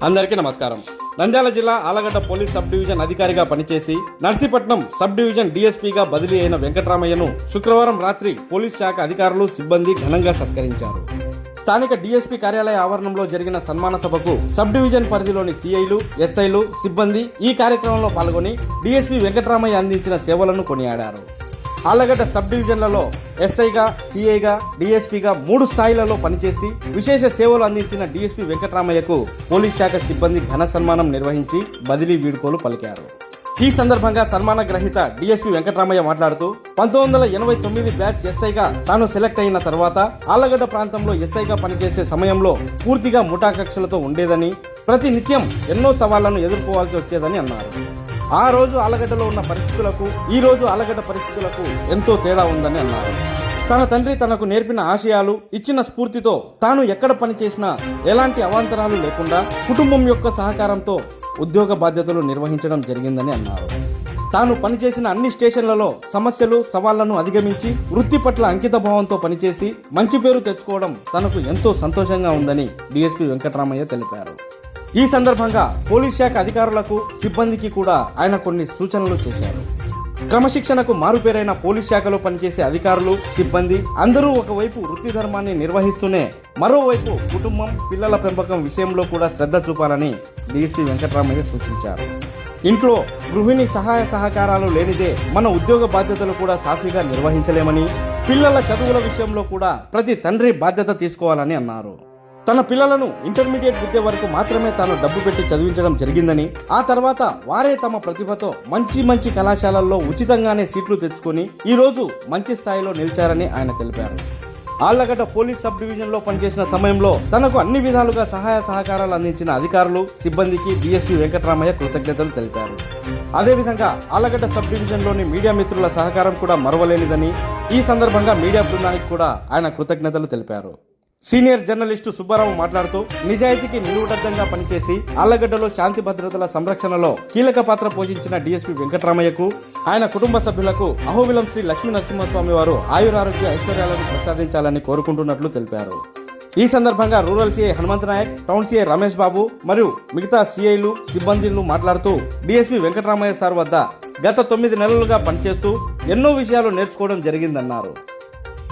అందరికీ నమస్కారం. నంద్యాల జిల్లా ఆలగడ్డ పోలీస్ సబ్ డివిజన్ అధికారిగా పనిచేసి నర్సీపట్నం సబ్ డివిజన్ డీఎస్పీగా బదిలీ అయిన వెంకటరామయ్యను శుక్రవారం రాత్రి పోలీస్ శాఖ అధికారులు సిబ్బంది ఘనంగా సత్కరించారు. స్థానిక డీఎస్పీ కార్యాలయ ఆవరణంలో జరిగిన సన్మాన సభకు సబ్ డివిజన్ పరిధిలోని సిఐలు, ఎస్ఐలు, సిబ్బంది ఈ కార్యక్రమంలో పాల్గొని డీఎస్పీ వెంకటరామయ్య అందించిన సేవలను కొనియాడారు. ఆలగడ్డ సబ్ డివిజన్లలో ఎస్ఐగా, సిఐగా, డీఎస్పీగా 3 స్థాయిలలో పనిచేసి విశేష సేవలు అందించిన డీఎస్పీ వెంకటరామయ్యకు పోలీస్ శాఖ సిబ్బంది ఘన సన్మానం నిర్వహించి బదిలీ వీడ్కోలు పలికారు. ఈ సందర్భంగా సన్మాన గ్రహీత డీఎస్పీ వెంకటరామయ్య మాట్లాడుతూ 1989 బ్యాచ్ ఎస్ఐగా తాను సెలెక్ట్ అయిన తర్వాత ఆలగడ్డ ప్రాంతంలో ఎస్ఐగా పనిచేసే సమయంలో పూర్తిగా ముఠా కక్షలతో ఉండేదని, ప్రతి నిత్యం ఎన్నో సవాళ్లను ఎదుర్కోవాల్సి వచ్చేదని అన్నారు. ఆ రోజు ఆలగడ్డలో ఉన్న పరిస్థితులకు ఈ రోజు ఆలగడ్డ పరిస్థితులకు ఎంతో తేడా ఉందని అన్నారు. తన తండ్రి తనకు నేర్పిన ఆశయాలు, ఇచ్చిన స్ఫూర్తితో తాను ఎక్కడ పనిచేసినా ఎలాంటి అవాంతరాలు లేకుండా కుటుంబం యొక్క సహకారంతో ఉద్యోగ బాధ్యతలు నిర్వహించడం జరిగిందని అన్నారు. తాను పనిచేసిన అన్ని స్టేషన్లలో సమస్యలు, సవాళ్లను అధిగమించి వృత్తి పట్ల అంకిత భావంతో పనిచేసి మంచి పేరు తెచ్చుకోవడం తనకు ఎంతో సంతోషంగా ఉందని డీఎస్పీ వెంకటరామయ్య తెలిపారు. ఈ సందర్భంగా పోలీస్ శాఖ అధికారులకు, సిబ్బందికి కూడా ఆయన కొన్ని సూచనలు చేశారు. క్రమశిక్షణకు మారుపేరైన పోలీస్ శాఖలో పనిచేసే అధికారులు, సిబ్బంది అందరూ ఒకవైపు వృత్తి ధర్మాన్ని నిర్వహిస్తూనే మరోవైపు కుటుంబం, పిల్లల పెంపకం విషయంలో కూడా శ్రద్ధ చూపాలని డీఎస్పీ వెంకటరామయ్య సూచించారు. ఇంట్లో గృహిణి సహాయ సహకారాలు లేనిదే మన ఉద్యోగ బాధ్యతలు కూడా సాఫీగా నిర్వహించలేమని, పిల్లల చదువుల విషయంలో కూడా ప్రతి తండ్రి బాధ్యత తీసుకోవాలని అన్నారు. తన పిల్లలను ఇంటర్మీడియట్ విద్య వరకు మాత్రమే తాను డబ్బు పెట్టి చదివించడం జరిగిందని, ఆ తర్వాత వారే తమ ప్రతిభతో మంచి కళాశాలల్లో ఉచితంగానే సీట్లు తెచ్చుకొని ఈరోజు మంచి స్థాయిలో నిలిచారని ఆయన తెలిపారు. ఆళ్లగడ్డ పోలీస్ సబ్ డివిజన్లో పనిచేసిన సమయంలో తనకు అన్ని విధాలుగా సహాయ సహకారాలు అందించిన అధికారులు, సిబ్బందికి డీఎస్పీ వెంకటరామయ్య కృతజ్ఞతలు తెలిపారు. అదేవిధంగా ఆళ్లగడ్డ సబ్ డివిజన్లోని మీడియా మిత్రుల సహకారం కూడా మరవలేనిదని, ఈ సందర్భంగా మీడియా బృందానికి కూడా ఆయన కృతజ్ఞతలు తెలిపారు. సీనియర్ జర్నలిస్టు సుబ్బారావు మాట్లాడుతూ నిజాయితీకి నిలువుటద్దంగా పనిచేసి ఆళ్లగడ్డలో శాంతి భద్రతల సంరక్షణలో కీలక పాత్ర పోషించిన డీఎస్పీ వెంకటరామయ్యకు, ఆయన కుటుంబ సభ్యులకు అహోబిలం శ్రీ లక్ష్మీ నరసింహస్వామి వారు ఆయురారోగ్య ఐశ్వర్యాలను ప్రసాదించాలని కోరుకుంటున్నట్లు తెలిపారు. ఈ సందర్భంగా rural CI Hanumanth Nayak, town CI Ramesh Babu మరియు మిగతా సీఐలు, సిబ్బందిలు మాట్లాడుతూ డీఎస్పీ వెంకటరామయ్య సార్ వద్ద గత 9 నెలలుగా పనిచేస్తూ ఎన్నో విషయాలు నేర్చుకోవడం జరిగిందన్నారు.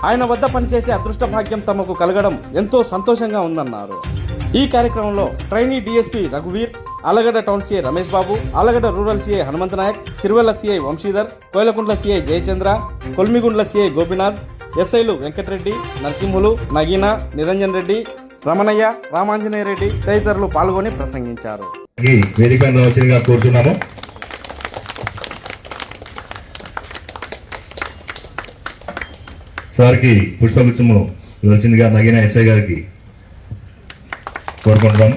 ఆయన వద్ద పనిచేసే అదృష్ట భాగ్యం తమకు కలగడం ఎంతో సంతోషంగా ఉందన్నారు. ఈ కార్యక్రమంలో ట్రైనీ డీఎస్పీ రఘువీర్, Allagadda town CI Ramesh Babu, Allagadda rural CI Hanumanth Nayak, Sirivella CI Vamsidhar, Koilakuntla CI Jayachandra, Kolimigundla CI Gopinath, ఎస్ఐలు వెంకటరెడ్డి, నరసింహులు, నగీనా, నిరంజన్ రెడ్డి, రమణయ్య, రామాంజనేయ రెడ్డి తదితరులు పాల్గొని ప్రసంగించారు. సార్కి పుష్పగుచ్చము ఇవ్వాల్సిందిగా నగిన ఎస్ఐ గారికి కోరుకుంటున్నాం.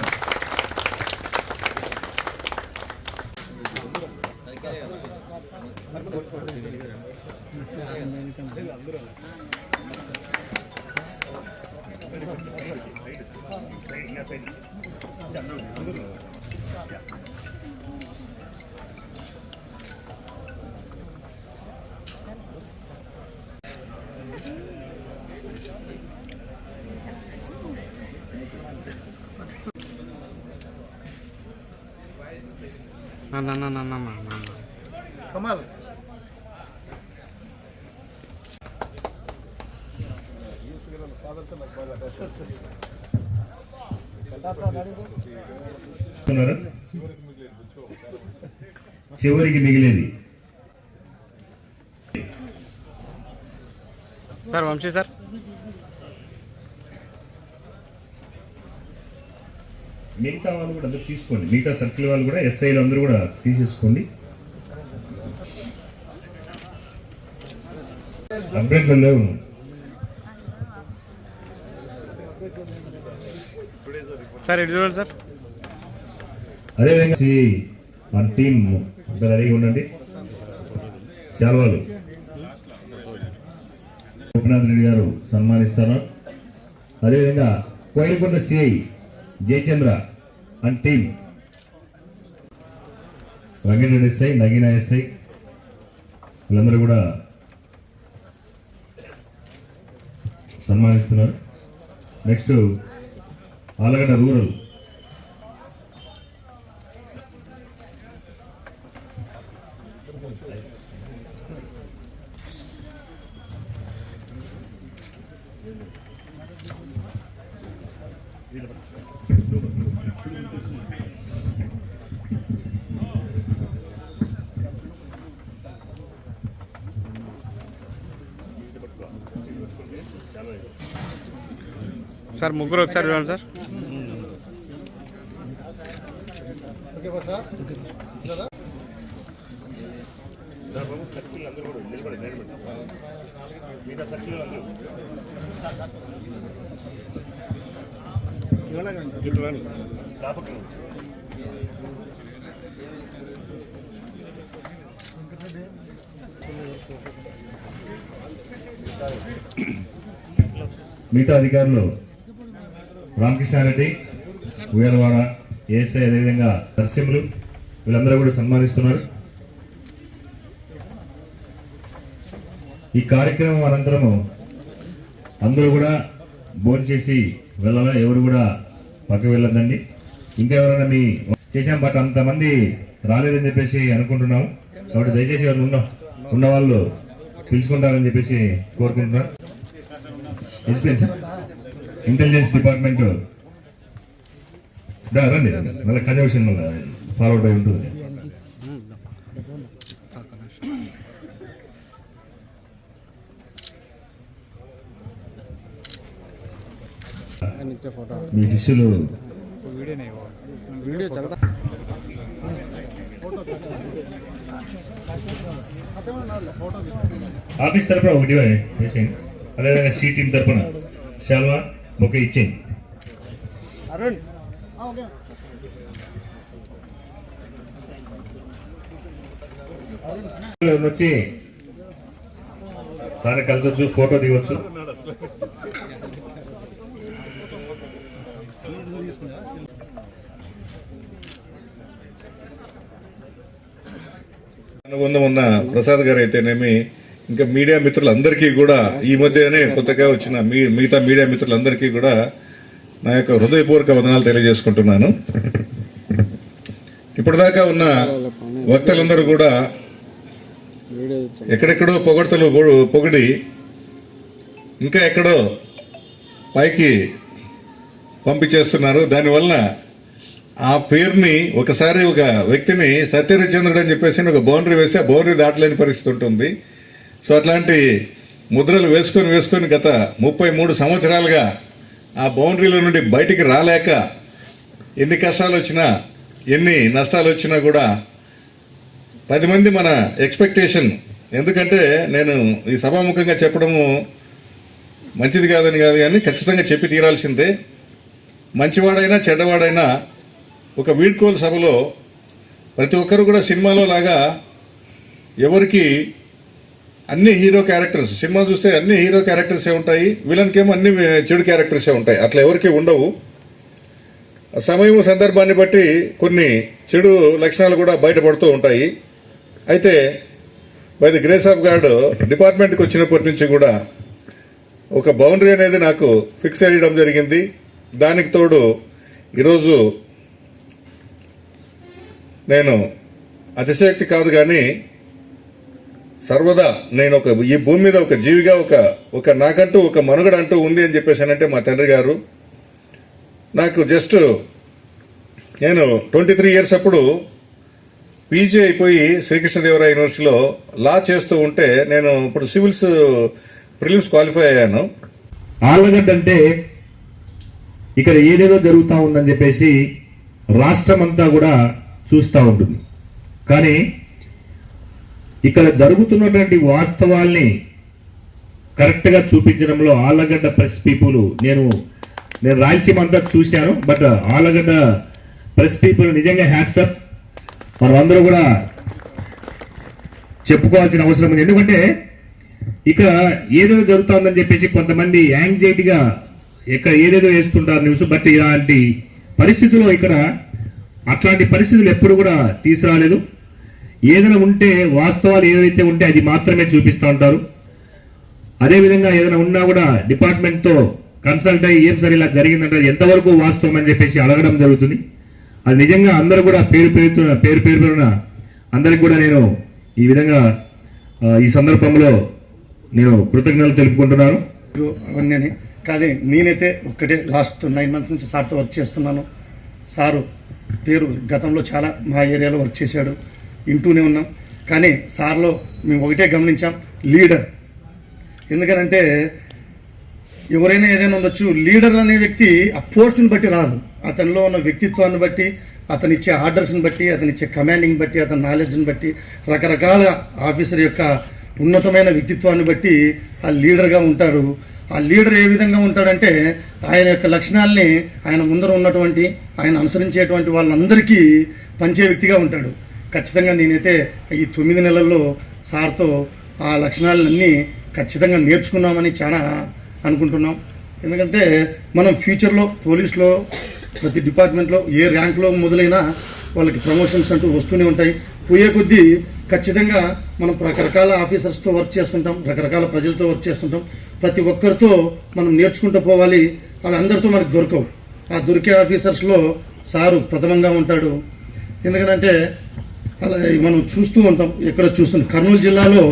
కమాల్ చివరికి మిగిలేది సార్ వంశీ సార్. మిగతా వాళ్ళు కూడా అందరూ తీసుకోండి, మిగతా సర్కిల్ వాళ్ళు కూడా, ఎస్ఐలు అందరూ కూడా తీసేసుకోండి. అభ్యర్థులు లేవు. సార్ ఎటు చూడండి సార్. అదేవిధంగా మన టీం రెడీగా ఉండండి. శాల్వాలు గోపినాథ్ రెడ్డి గారు సన్మానిస్తారు. అదేవిధంగా Koilkonda CI Jayachandra and team, Venkatareddy SI, Nagina SI వీళ్ళందరూ కూడా సన్మానిస్తున్నారు. నెక్స్ట్ ఆలగడ్డ రూరల్ సార్ ముగ్గురు ఒకసారి చూడండి సార్. సర్కిల్ అందరూ కూడా నిలబడి మిగతా సర్కిల్ అందరూ మిగతా అధికారులు రామకృష్ణారెడ్డి, ఉయ్యాలవాడ, ఏఎస్ఐ, అదేవిధంగా నరసింహులు వీళ్ళందరూ కూడా సన్మానిస్తున్నారు. ఈ కార్యక్రమం అనంతరము అందరూ కూడా భోంచేసి వెళ్ళాలా, ఎవరు కూడా పక్కకు వెళ్ళొద్దండి. ఇంకా ఎవరైనా మీ చేసాం బట్ అంతమంది రాలేదని చెప్పేసి అనుకుంటున్నాము. కాబట్టి దయచేసి ఎవరు ఉన్న వాళ్ళు పిలుచుకుంటారని చెప్పేసి కోరుకుంటున్నాను. ఎక్స్పీరియన్స్ ఇంటెలిజెన్స్ డిపార్ట్మెంట్ రండి, మళ్ళీ కన్వర్షన్ మళ్ళీ ఫార్వర్డ్ అయి ఉంటుంది. మీ శిష్యులు ఆఫీస్ తరఫున ఒకటి వేసేయండి, అదేవిధంగా సి టీం తరఫున శాల్వా ఒక ఇచ్చేయండి. వచ్చి సార్ కలిసొచ్చు, ఫోటో దిగొచ్చు. అనుబంధం ఉన్న ప్రసాద్ గారు అయితేనేమి, ఇంకా మీడియా మిత్రులందరికీ కూడా ఈ మధ్యనే కొత్తగా వచ్చిన మిగతా మీడియా మిత్రులందరికీ కూడా నా యొక్క హృదయపూర్వక వందనాలు తెలియజేసుకుంటున్నాను. ఇప్పటిదాకా ఉన్న వక్తలందరూ కూడా ఎక్కడెక్కడో పొగిడి ఇంకా ఎక్కడో పైకి పంపించేస్తున్నారు. దానివల్ల ఆ పేరుని ఒకసారి ఒక వ్యక్తిని సత్యహరిచంద్రుడు అని చెప్పేసి ఒక బౌండరీ వేస్తే ఆ బౌండరీ దాటలేని పరిస్థితి ఉంటుంది. సో అట్లాంటి ముద్రలు వేసుకొని గత 33 సంవత్సరాలుగా ఆ బౌండరీలో నుండి బయటికి రాలేక ఎన్ని కష్టాలు వచ్చినా ఎన్ని నష్టాలు వచ్చినా కూడా 10 మంది మన ఎక్స్పెక్టేషన్, ఎందుకంటే నేను ఈ సభాముఖంగా చెప్పడము మంచిది కాదు కానీ ఖచ్చితంగా చెప్పి తీరాల్సిందే. మంచివాడైనా చెడ్డవాడైనా ఒక వీడ్కోలు సభలో ప్రతి ఒక్కరు కూడా సినిమాలో లాగా ఎవరికి అన్ని హీరో క్యారెక్టర్స్, సినిమా చూస్తే అన్ని హీరో క్యారెక్టర్సే ఉంటాయి, విలన్కేమో అన్ని చెడు క్యారెక్టర్సే ఉంటాయి. అట్లా ఎవరికి ఉండవు. సమయం సందర్భాన్ని బట్టి కొన్ని చెడు లక్షణాలు కూడా బయటపడుతూ ఉంటాయి. అయితే by the grace of God డిపార్ట్మెంట్కి వచ్చినప్పటి నుంచి కూడా ఒక బౌండరీ అనేది నాకు ఫిక్స్ అయ్యడం జరిగింది. దానికి తోడు ఈరోజు నేను అతిశయోక్తి కాదు కానీ సర్వదా నేను ఈ భూమి మీద ఒక జీవిగా ఒక నాకంటూ ఒక మనుగడ అంటూ ఉంది అని చెప్పేసానంటే మా తండ్రి గారు నాకు జస్ట్ నేను 23 ఇయర్స్ అప్పుడు పీజీ అయిపోయి శ్రీకృష్ణదేవరాయ యూనివర్సిటీలో లా చేస్తూ ఉంటే నేను ఇప్పుడు సివిల్స్ ప్రిలిమ్స్ క్వాలిఫై అయ్యాను. ఆళ్ళగడ్డ అంటే ఇక్కడ ఏదేదో జరుగుతూ ఉందని చెప్పేసి రాష్ట్రం అంతా కూడా చూస్తూ ఉంటుంది. కానీ ఇక్కడ జరుగుతున్నటువంటి వాస్తవాల్ని కరెక్ట్గా చూపించడంలో ఆళ్ళగడ్డ ప్రెస్ పీపుల్, నేను రాయలసీమ అంతా చూశాను, బట్ ఆళ్ళగడ్డ ప్రెస్ పీపుల్ నిజంగా హ్యాట్సప్. మనం అందరూ కూడా చెప్పుకోవాల్సిన అవసరం ఉంది. ఎందుకంటే ఇక ఏదో జరుగుతుందని చెప్పేసి కొంతమంది యాంగ్జైటీగా ఇక్కడ ఏదేదో వేస్తుంటారు న్యూస్, బట్ ఇలాంటి పరిస్థితుల్లో ఇక్కడ అట్లాంటి పరిస్థితులు ఎప్పుడు కూడా తీసుకురాలేదు. ఏదైనా ఉంటే వాస్తవాలు ఏదైతే ఉంటే అది మాత్రమే చూపిస్తూ ఉంటారు. అదేవిధంగా ఏదైనా ఉన్నా కూడా డిపార్ట్మెంట్తో కన్సల్ట్ అయ్యి ఏం సరే ఇలా జరిగిందంటే ఎంతవరకు వాస్తవం అని చెప్పేసి అడగడం జరుగుతుంది. అది నిజంగా అందరూ కూడా పేరు పేరున అందరికి కూడా నేను ఈ విధంగా ఈ సందర్భంలో నేను కృతజ్ఞతలు తెలుపుకుంటున్నాను. అవన్నీ కాదే నేనైతే ఒక్కటే లాస్ట్ 9 months నుంచి సార్తో వర్క్ చేస్తున్నాను. సారు పేరు గతంలో చాలా మా ఏరియాలో వర్క్ చేశాడు, వింటూనే ఉన్నాం. కానీ సార్లో మేము ఒకటే గమనించాం, లీడర్. ఎందుకనంటే ఎవరైనా ఏదైనా ఉండొచ్చు, లీడర్ అనే వ్యక్తి ఆ పోస్టుని బట్టి రాదు, అతనిలో ఉన్న వ్యక్తిత్వాన్ని బట్టి, అతను ఇచ్చే ఆర్డర్స్ని బట్టి, అతను ఇచ్చే కమాండింగ్ బట్టి, అతని నాలెడ్జ్ని బట్టి, రకరకాల ఆఫీసర్ యొక్క ఉన్నతమైన వ్యక్తిత్వాన్ని బట్టి ఆ లీడర్గా ఉంటాడు. ఆ లీడర్ ఏ విధంగా ఉంటాడంటే ఆయన యొక్క లక్షణాలని ఆయన ముందర ఉన్నటువంటి ఆయన అనుసరించేటువంటి వాళ్ళందరికీ పంచే వ్యక్తిగా ఉంటాడు. ఖచ్చితంగా నేనైతే ఈ 9 నెలల్లో సార్తో ఆ లక్షణాలన్నీ ఖచ్చితంగా నేర్చుకున్నామని చాలా అనుకుంటున్నాం. ఎందుకంటే మనం ఫ్యూచర్లో పోలీస్లో ప్రతి డిపార్ట్మెంట్లో ఏ ర్యాంక్లో మొదలైనా వాళ్ళకి ప్రమోషన్స్ అంటూ వస్తూనే ఉంటాయి. పోయే కొద్దీ ఖచ్చితంగా మనం రకరకాల ఆఫీసర్స్తో వర్క్ చేస్తుంటాం, రకరకాల ప్రజలతో వర్క్ చేస్తుంటాం. ప్రతి ఒక్కరితో మనం నేర్చుకుంటూ పోవాలి. అవి అందరితో మనకు దొరకవు. ఆ దొరికే ఆఫీసర్స్లో సారు ప్రథమంగా ఉంటాడు. ఎందుకంటే అలా మనం చూస్తూ ఉంటాం, ఎక్కడ చూస్తున్నాం, కర్నూలు జిల్లాలో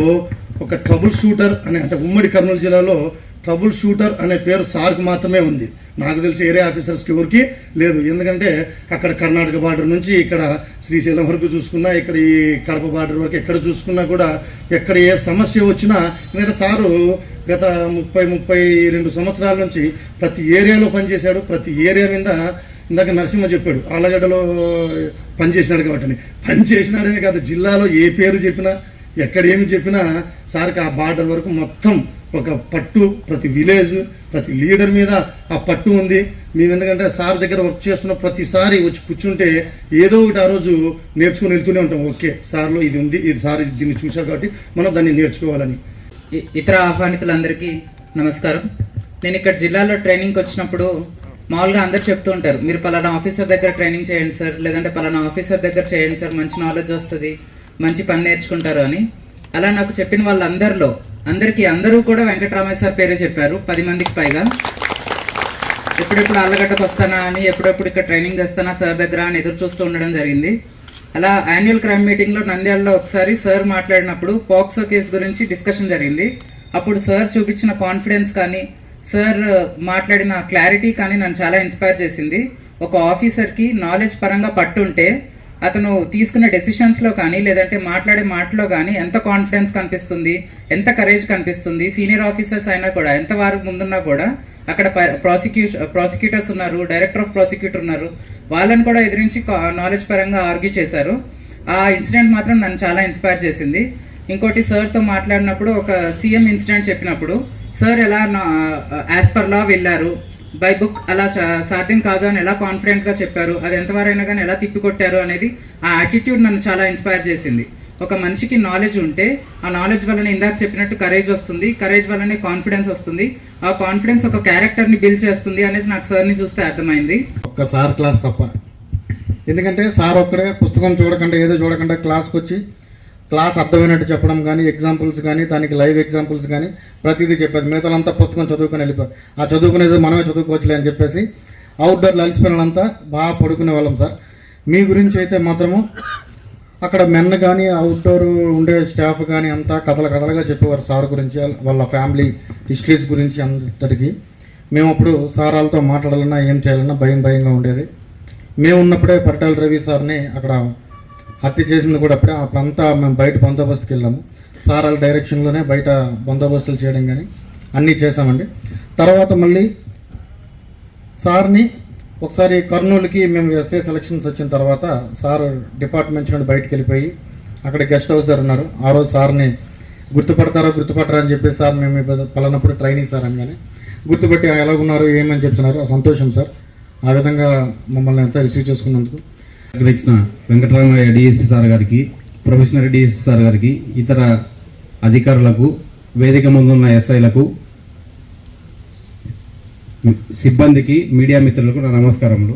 ఒక ట్రబుల్ షూటర్ అంటే ఉమ్మడి కర్నూలు జిల్లాలో ట్రబుల్ షూటర్ అనే పేరు సార్కి మాత్రమే ఉంది. నాకు తెలిసి ఏరియా ఆఫీసర్స్కి ఎవరికి లేదు. ఎందుకంటే అక్కడ కర్ణాటక బార్డర్ నుంచి ఇక్కడ శ్రీశైలం వరకు చూసుకున్నా, ఇక్కడ ఈ కడప బార్డర్ వరకు ఎక్కడ చూసుకున్నా కూడా ఎక్కడ ఏ సమస్య వచ్చినా, ఎందుకంటే సారు గత 30-32 సంవత్సరాల నుంచి ప్రతి ఏరియాలో పనిచేశాడు. ప్రతి ఏరియా మీద ఇందాక నరసింహ చెప్పాడు, ఆలగడ్డలో పనిచేసినాడు కాబట్టి పనిచేసినాడనే కాదు, జిల్లాలో ఏ పేరు చెప్పినా ఎక్కడ ఏమి చెప్పినా సార్కి ఆ బార్డర్ వరకు మొత్తం ఒక పట్టు, ప్రతి విలేజ్ ప్రతి లీడర్ మీద ఆ పట్టు ఉంది. మేము ఎందుకంటే సార్ దగ్గర వర్క్ చేస్తున్న ప్రతిసారి వచ్చి కూర్చుంటే ఏదో ఒకటి ఆ రోజు నేర్చుకుని వెళ్తూనే ఉంటాం. ఓకే, సార్లో ఇది ఉంది, ఇది సార్ దీన్ని చూశారు కాబట్టి మనం దాన్ని నేర్చుకోవాలని. ఇతర ఆహ్వానితులందరికీ నమస్కారం. నేను ఇక్కడ జిల్లాలో ట్రైనింగ్కి వచ్చినప్పుడు మామూలుగా అందరు చెప్తూ ఉంటారు, మీరు పలానా ఆఫీసర్ దగ్గర ట్రైనింగ్ చేయండి సార్, లేదంటే పలానా ఆఫీసర్ దగ్గర చేయండి సార్, మంచి నాలెడ్జ్ వస్తుంది, మంచి పని నేర్చుకుంటారు అని. అలా నాకు చెప్పిన వాళ్ళందరిలో అందరూ కూడా వెంకటరామయ్య సార్ పేరే చెప్పారు, 10 మందికి పైగా. ఎప్పుడెప్పుడు ఆళ్ళగడ్డకు వస్తానా అని, ఎప్పుడెప్పుడు ఇక్కడ ట్రైనింగ్ చేస్తానా సార్ దగ్గర అని ఎదురు చూస్తూ ఉండడం జరిగింది. అలా యాన్యువల్ క్రైమ్ మీటింగ్లో నంద్యాలలో ఒకసారి సార్ మాట్లాడినప్పుడు పాక్సో కేసు గురించి డిస్కషన్ జరిగింది. అప్పుడు సార్ చూపించిన కాన్ఫిడెన్స్ కానీ, సార్ మాట్లాడిన క్లారిటీ కానీ నన్ను చాలా ఇన్స్పైర్ చేసింది. ఒక ఆఫీసర్కి నాలెడ్జ్ పరంగా పట్టుంటే అతను తీసుకునే డెసిషన్స్లో కానీ, లేదంటే మాట్లాడే మాటలో కానీ ఎంత కాన్ఫిడెన్స్ కనిపిస్తుంది, ఎంత కరేజ్ కనిపిస్తుంది. సీనియర్ ఆఫీసర్స్ అయినా కూడా, ఎంత వారు ముందున్నా కూడా అక్కడ ప్రాసిక్యూటర్స్ ఉన్నారు, డైరెక్టర్ ఆఫ్ ప్రాసిక్యూటర్ ఉన్నారు, వాళ్ళని కూడా ఎదిరించి నాలెడ్జ్ పరంగా ఆర్గ్యూ చేశారు. ఆ ఇన్సిడెంట్ మాత్రం నన్ను చాలా ఇన్స్పైర్ చేసింది. ఇంకోటి, సార్తో మాట్లాడినప్పుడు ఒక సీఎం ఇన్సిడెంట్ చెప్పినప్పుడు సార్ ఎలా యాజ్ పర్ లా వెళ్ళారు, బై బుక్ అలా సాధ్యం కాదు అని ఎలా కాన్ఫిడెంట్గా చెప్పారు, అది ఎంతవరైనా కానీ ఎలా తిప్పికొట్టారు అనేది, ఆ యాటిట్యూడ్ నన్ను చాలా ఇన్స్పైర్ చేసింది. ఒక మనిషికి నాలెడ్జ్ ఉంటే ఆ నాలెడ్జ్ వల్లనే ఇందాక చెప్పినట్టు కరేజ్ వస్తుంది, కరేజ్ వల్లనే కాన్ఫిడెన్స్ వస్తుంది, ఆ కాన్ఫిడెన్స్ ఒక క్యారెక్టర్ని బిల్డ్ చేస్తుంది అనేది నాకు సార్ని చూస్తే అర్థమైంది. ఒక్క సార్ క్లాస్ తప్ప. ఎందుకంటే సార్ ఒక్కడే పుస్తకం చూడకుండా ఏదో చూడకుండా క్లాస్కి వచ్చి క్లాస్ అర్థమైనట్టు చెప్పడం కానీ, ఎగ్జాంపుల్స్ కానీ, దానికి లైవ్ ఎగ్జాంపుల్స్ కానీ ప్రతిదీ చెప్పేది. మిగతాలంతా పుస్తకం చదువుకొని వెళ్ళిపోయి ఆ చదువుకునేది మనమే చదువుకోవచ్చులే అని చెప్పేసి అవుట్డోర్లో అలసిపోయినంతా బాగా పడుకునే వాళ్ళం సార్. మీ గురించి అయితే మాత్రము అక్కడ మెన్ కానీ, అవుట్డోర్ ఉండే స్టాఫ్ కానీ అంతా కథలుగా చెప్పేవారు సార్ గురించి, వాళ్ళ ఫ్యామిలీ హిస్టరీస్ గురించి అంతటికి. మేము అప్పుడు సార్ వాళ్ళతో మాట్లాడాలన్నా ఏం చేయాలన్నా భయంగా ఉండేది. మేము ఉన్నప్పుడే పరిటాల రవి సార్ని అక్కడ హత్య చేసింది కూడా అప్పుడంతా మేము బయట బందోబస్తుకి వెళ్ళాము. సార్ వాళ్ళ డైరెక్షన్లోనే బయట బందోబస్తులు చేయడం కానీ అన్నీ చేసామండి. తర్వాత మళ్ళీ సార్ని ఒకసారి కర్నూలుకి మేము ఎస్ఐ సెలక్షన్స్ వచ్చిన తర్వాత సార్ డిపార్ట్మెంట్ నుండి బయటకు వెళ్ళిపోయి అక్కడ గెస్ట్ హౌస్ దగ్గర ఉన్నారు. ఆ రోజు సార్ని గుర్తుపట్టరా అని చెప్పి, సార్ మేము పలానప్పుడు ట్రైనింగ్ సార్ అని కానీ గుర్తుపెట్టి ఎలాగున్నారు ఏమని చెప్తున్నారు. సంతోషం సార్, ఆ విధంగా మమ్మల్ని ఎంత రిసీవ్ చేసుకున్నందుకు. ఇచ్చిన వెంకటరామయ్య డిఎస్పీ సార్ గారికి, ప్రొఫెషనల్ డిఎస్పీ సార్ గారికి, ఇతర అధికారులకు, వేదిక ముందున్న ఎస్ఐలకు, సిబ్బందికి, మీడియా మిత్రులకు నా నమస్కారములు.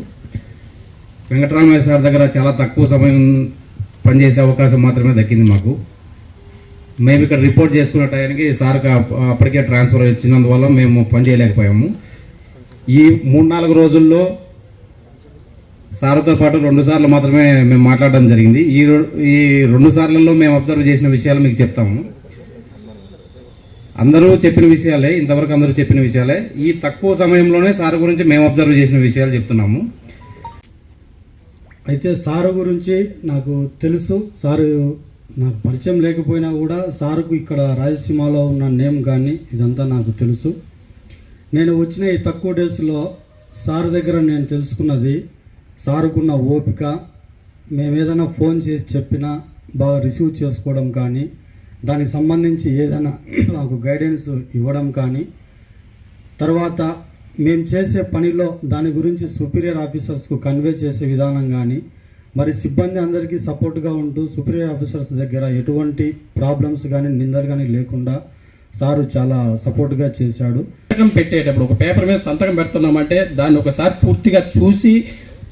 వెంకటరామయ్య సార్ దగ్గర చాలా తక్కువ సమయం పనిచేసే అవకాశం మాత్రమే దక్కింది మాకు. మేము ఇక్కడ రిపోర్ట్ చేసుకున్న టైంకి సార్కి అప్పటికే ట్రాన్స్ఫర్ వచ్చినందువల్ల మేము పనిచేయలేకపోయాము. ఈ 3-4 రోజుల్లో సార్తో పాటు 2 సార్లు మాత్రమే మేము మాట్లాడడం జరిగింది. ఈ 2 సార్లలో మేము అబ్జర్వ్ చేసిన విషయాలు మీకు చెప్తాము. అందరూ చెప్పిన విషయాలే, ఇంతవరకు అందరూ చెప్పిన విషయాలే. ఈ తక్కువ సమయంలోనే సార్ గురించి మేము అబ్జర్వ్ చేసిన విషయాలు చెప్తున్నాము. అయితే సారు గురించి నాకు తెలుసు. సారు నాకు పరిచయం లేకపోయినా కూడా సారుకు ఇక్కడ రాయలసీమలో ఉన్న నేమ్ కానీ ఇదంతా నాకు తెలుసు. నేను వచ్చిన ఈ తక్కువ డేస్లో సార్ దగ్గర నేను తెలుసుకున్నది, సారుకున్న ఓపిక, మేము ఏదైనా ఫోన్ చేసి చెప్పినా బాగా రిసీవ్ చేసుకోవడం కానీ, దానికి సంబంధించి ఏదైనా నాకు గైడెన్స్ ఇవ్వడం కానీ, తర్వాత మేము చేసే పనిలో దాని గురించి సుపీరియర్ ఆఫీసర్స్కు కన్వే చేసే విధానం కానీ, మరి సిబ్బంది అందరికీ సపోర్ట్గా ఉంటూ సుపీరియర్ ఆఫీసర్స్ దగ్గర ఎటువంటి ప్రాబ్లమ్స్ కానీ నిందలు కానీ లేకుండా సారు చాలా సపోర్ట్గా చేశాడు. సంతకం పెట్టేటప్పుడు ఒక పేపర్ మీద సంతకం పెడుతున్నామంటే దాన్ని ఒకసారి పూర్తిగా చూసి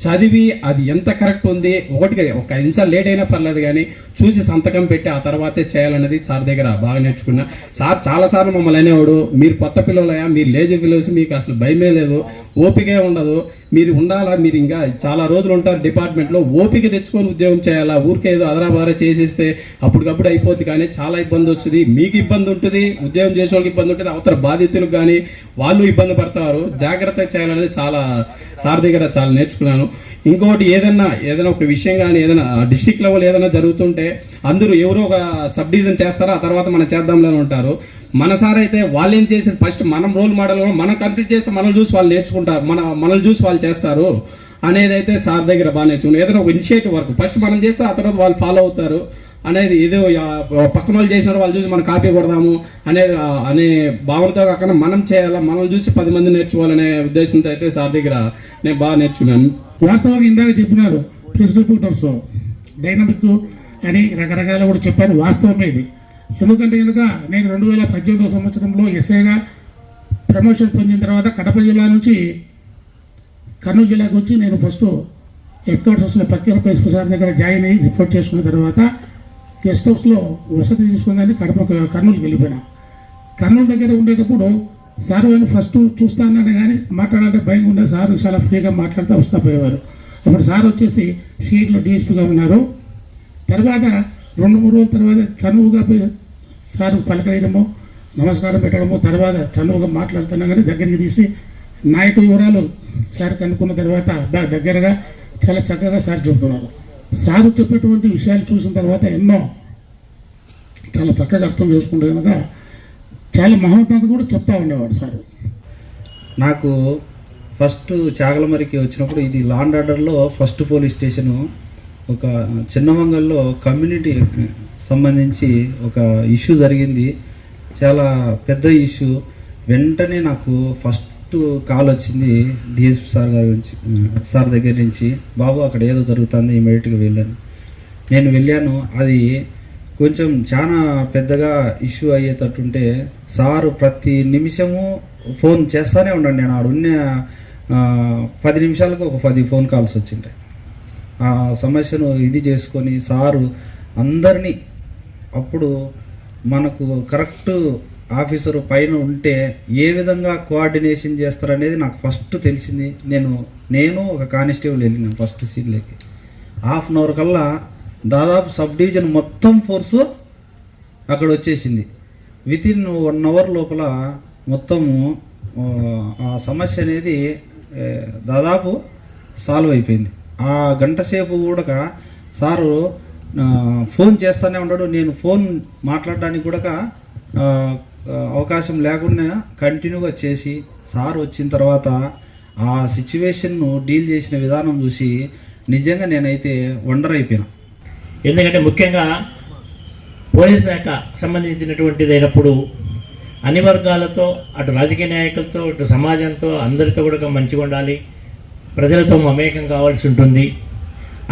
చదివి అది ఎంత కరెక్ట్ ఉంది, ఒక 5 నిమిషాలు లేట్ అయినా పర్లేదు కానీ చూసి సంతకం పెట్టి ఆ తర్వాతే చేయాలన్నది సార్ దగ్గర బాగా నేర్చుకున్నా. సార్ చాలాసార్లు మమ్మల్ని అనేవాడు, మీరు కొత్త పిల్లలయా, మీరు లేజీ పిల్లలు, మీకు అసలు భయమే లేదు, ఓపికే ఉండదు, మీరు ఉండాలా, మీరు ఇంకా చాలా రోజులు ఉంటారు డిపార్ట్మెంట్లో, ఓపిక తెచ్చుకొని ఉద్యోగం చేయాలా, ఊరికే ఏదో అదరాబదరా చేసేస్తే అప్పటికప్పుడు అయిపోద్ది కానీ చాలా ఇబ్బంది వస్తుంది, మీకు ఇబ్బంది ఉంటుంది, ఉద్యోగం చేసే వాళ్ళకి ఇబ్బంది ఉంటుంది, అవతల బాధితులకు కానీ వాళ్ళు ఇబ్బంది పడతారు, జాగ్రత్తగా చేయాలనేది చాలా సార్ దగ్గర చాలా నేర్చుకున్నాను. ఇంకొకటి ఏదైనా ఒక విషయం కానీ ఏదైనా డిస్ట్రిక్ట్ లెవెల్ ఏదైనా జరుగుతుంటే అందరూ ఎవరో ఒక సబ్ డివిజన్ చేస్తారో ఆ తర్వాత మనం చేద్దాంలోనే ఉంటారు. మన సార్ అయితే వాళ్ళు ఏం చేసేది, ఫస్ట్ మనం రోల్ మోడల్ మనం కంప్లీట్ చేస్తే మనల్ని చూసి వాళ్ళు నేర్చుకుంటారు, మనల్ని చూసి వాళ్ళు చేస్తారు అనేది అయితే సార్ దగ్గర బాగా నేర్చుకున్నాం. ఏదైనా ఒక ఇనిషియేటివ్ వర్క్ ఫస్ట్ మనం చేస్తే ఆ తర్వాత వాళ్ళు ఫాలో అవుతారు అనేది, ఏదో పక్కన వాళ్ళు చేసినారు వాళ్ళు చూసి మనం కాపీ కొడదాము అనే భావనతో కాకుండా మనం చేయాలా, మనల్ని చూసి 10 మంది నేర్చుకోవాలనే ఉద్దేశంతో అయితే సార్ దగ్గర నేను బాగా నేర్చుకున్నాను. వాస్తవంగా ఇందాక చెప్పినారు ప్రెస్ రిపోర్టర్స్ డైనమిక్ అని రకరకాలు కూడా చెప్పారు. వాస్తవమే ఇది. ఎందుకంటే కనుక నేను 2018వ సంవత్సరంలో ఎస్ఐగా ప్రమోషన్ పొందిన తర్వాత కడప జిల్లా నుంచి కర్నూలు జిల్లాకు వచ్చి నేను ఫస్ట్ హెడ్ క్వార్టర్స్లో పక్కన ఎస్పీ సార్ దగ్గర జాయిన్ అయ్యి రిపోర్ట్ చేసుకున్న తర్వాత గెస్ట్ హౌస్లో వసతి తీసుకుందని కర్నూలుకి వెళ్ళిపోయినా. కర్నూలు దగ్గర ఉండేటప్పుడు సారు అని ఫస్ట్ చూస్తానని కానీ మాట్లాడాలంటే భయం ఉండే, సారు చాలా ఫ్రీగా మాట్లాడుతూ వస్తూ పోయేవారు. అప్పుడు సార్ వచ్చేసి సీట్లో డిఎస్పీగా ఉన్నారు. తర్వాత 2-3 రోజుల తర్వాత చనువుగా సారు పలకరేయడము, నమస్కారం పెట్టడము, తర్వాత చనువుగా మాట్లాడుతున్నా కానీ దగ్గరికి తీసి నాయకు వివరాలు సార్ కనుక్కున్న తర్వాత దగ్గరగా చాలా చక్కగా సార్ చెబుతున్నారు. సారు చెప్పేటువంటి విషయాలు చూసిన తర్వాత ఎన్నో చాలా చక్కగా అర్థం చేసుకుంటే కనుక చాలా మహోన్నతంగా కూడా చెప్తా ఉండేవాడు సార్. నాకు ఫస్ట్ చాగలమరికి వచ్చినప్పుడు ఇది లా అండ్ ఆర్డర్లో ఫస్ట్ పోలీస్ స్టేషను ఒక చిన్నమంగల్లో కమ్యూనిటీ సంబంధించి ఒక ఇష్యూ జరిగింది, చాలా పెద్ద ఇష్యూ. వెంటనే నాకు ఫస్ట్ కాల్ వచ్చింది డిఎస్పీ సార్ దగ్గర నుంచి, బాబు అక్కడ ఏదో జరుగుతుంది ఇమీడియట్గా వెళ్ళాను. నేను వెళ్ళాను. అది కొంచెం చాలా పెద్దగా ఇష్యూ అయ్యేటట్టుంటే సారు ప్రతి నిమిషము ఫోన్ చేస్తూనే ఉన్నాడు. నేను ఆడున్న 10 నిమిషాలకు ఒక 10 ఫోన్ కాల్స్ వచ్చింటాయి. ఆ సమస్యను ఇది చేసుకొని సారు అందరినీ, అప్పుడు మనకు కరెక్ట్ ఆఫీసరు పైన ఉంటే ఏ విధంగా కోఆర్డినేషన్ చేస్తారనేది నాకు ఫస్ట్ తెలిసింది. నేను ఒక కానిస్టేబుల్ వెళ్ళినాను ఫస్ట్ సీన్లోకి. హాఫ్ అన్ అవర్ కల్లా దాదాపు సబ్ డివిజన్ మొత్తం ఫోర్సు అక్కడ వచ్చేసింది. వితిన్ 1 అవర్ లోపల మొత్తము ఆ సమస్య అనేది దాదాపు సాల్వ్ అయిపోయింది. ఆ గంట సేపు కూడా సారు ఫోన్ చేస్తూనే ఉన్నాడు. నేను ఫోన్ మాట్లాడడానికి కూడా అవకాశం లేకుండా కంటిన్యూగా చేసి సార్ వచ్చిన తర్వాత ఆ సిచ్యువేషన్ను డీల్ చేసిన విధానం చూసి నిజంగా నేనైతే వండర్ అయిపోయినా. ఎందుకంటే ముఖ్యంగా పోలీస్ శాఖ సంబంధించినటువంటిది అయినప్పుడు అన్ని వర్గాలతో, అటు రాజకీయ నాయకులతో, ఇటు సమాజంతో అందరితో కూడా మంచిగా ఉండాలి, ప్రజలతో మమేకం కావాల్సి ఉంటుంది.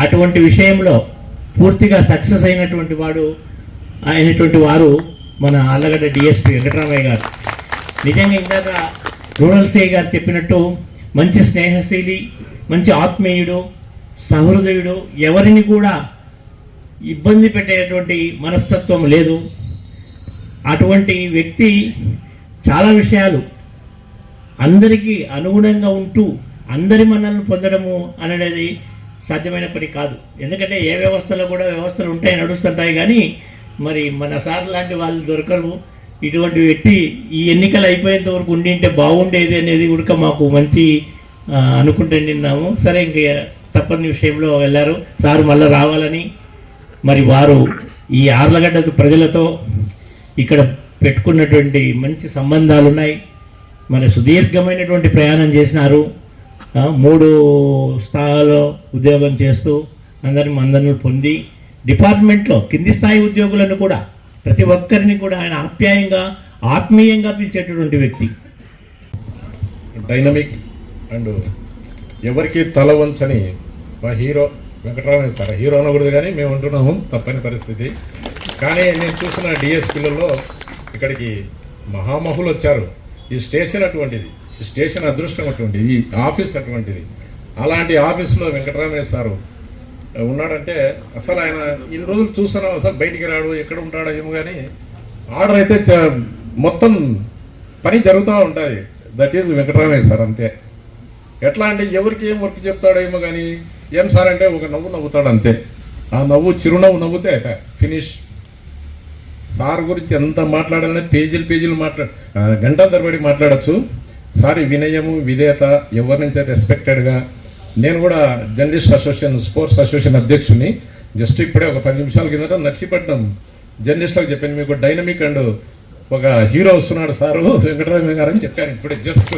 అటువంటి విషయంలో పూర్తిగా సక్సెస్ అయినటువంటి వారు మన ఆళ్ళగడ్డ డిఎస్పీ వెంకటరామయ్య గారు. నిజంగా ఇందాక రూరల్ సిఐ గారు చెప్పినట్టు మంచి స్నేహశీలి, మంచి ఆత్మీయుడు, సహృదయుడు, ఎవరిని కూడా ఇబ్బంది పెట్టేటువంటి మనస్తత్వం లేదు. అటువంటి వ్యక్తి చాలా విషయాలు అందరికీ అనుగుణంగా ఉంటూ అందరి మన్నలను పొందడము అనేది సాధ్యమైన పని కాదు. ఎందుకంటే ఏ వ్యవస్థలో కూడా వ్యవస్థలు ఉంటాయి, నడుస్తుంటాయి, కానీ మరి మన సార్ లాంటి వాళ్ళు దొరకరు. ఇటువంటి వ్యక్తి ఈ ఎన్నికలు అయిపోయేంత వరకు ఉండింటే బాగుండేది అనేది కూడా మాకు మంచి అనుకుంటే నిన్నాము. సరే, ఇంక తప్పని విషయంలో వెళ్ళారు. సార్ మళ్ళీ రావాలని మరి వారు ఈ ఆర్లగడ్డ ప్రజలతో ఇక్కడ పెట్టుకున్నటువంటి మంచి సంబంధాలు ఉన్నాయి. మరి సుదీర్ఘమైనటువంటి ప్రయాణం చేసినారు. 3 స్థాయిలో ఉద్యోగం చేస్తూ అందరి మన్ననలు పొంది డిపార్ట్మెంట్లో కింది స్థాయి ఉద్యోగులను కూడా ప్రతి ఒక్కరిని కూడా ఆయన ఆప్యాయంగా ఆత్మీయంగా పిలిచేటటువంటి వ్యక్తి. డైనమిక్ అండ్ ఎవరికి తల వంచని మా హీరో వెంకటరామయ్య సార్. హీరో అనకూడదు కానీ మేము ఉంటున్నాము, తప్పని పరిస్థితి. కానీ నేను చూసిన డిఎస్పీలలో ఇక్కడికి మహామహులు వచ్చారు. ఈ స్టేషన్ అటువంటిది, ఈ స్టేషన్ అదృష్టం అటువంటిది, ఈ ఆఫీస్ అటువంటిది. అలాంటి ఆఫీస్లో వెంకటరామయ్య సారు ఉన్నాడంటే అసలు ఆయన ఇన్ని రోజులు చూస్తున్నాం, అసలు బయటికి రాడు, ఎక్కడ ఉంటాడో ఏమో, కానీ ఆర్డర్ అయితే మొత్తం పని జరుగుతూ ఉంటుంది. That is Venkataramaiah sir. అంతే. ఎట్లా అంటే ఎవరికి ఏం వర్క్ చెప్తాడో ఏమో, కానీ ఏం సార్ అంటే ఒక నవ్వు నవ్వుతాడు అంతే. ఆ నవ్వు చిరునవ్వు నవ్వుతే ఫినిష్. సార్ గురించి ఎంత మాట్లాడాలని పేజీలు గంటల తరబడి మాట్లాడచ్చు. సార్ వినయము, విధేయత, ఎవరి నుంచి రెస్పెక్టెడ్గా. నేను కూడా జర్నలిస్ట్ అసోసియేషన్, స్పోర్ట్స్ అసోసియేషన్ అధ్యక్షుని. జస్ట్ ఇప్పుడే ఒక 10 నిమిషాల కిందట నర్సీపట్నం జర్నలిస్ట్లకు చెప్పాను, మీకు డైనమిక్ అండ్ ఒక హీరో వస్తున్నాడు సారు వెంకటరామయ్య గారు అని చెప్పాను ఇప్పుడే. జస్ట్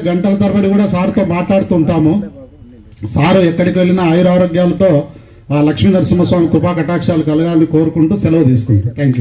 గంటల తరబడి కూడా సార్తో మాట్లాడుతుంటాము. సారు ఎక్కడికి వెళ్ళినా ఆయురారోగ్యాలతో ఆ లక్ష్మీ నరసింహస్వామి కృపా కటాక్షాలు కలగాలని కోరుకుంటూ సెలవు తీసుకుంటాం. Thank you.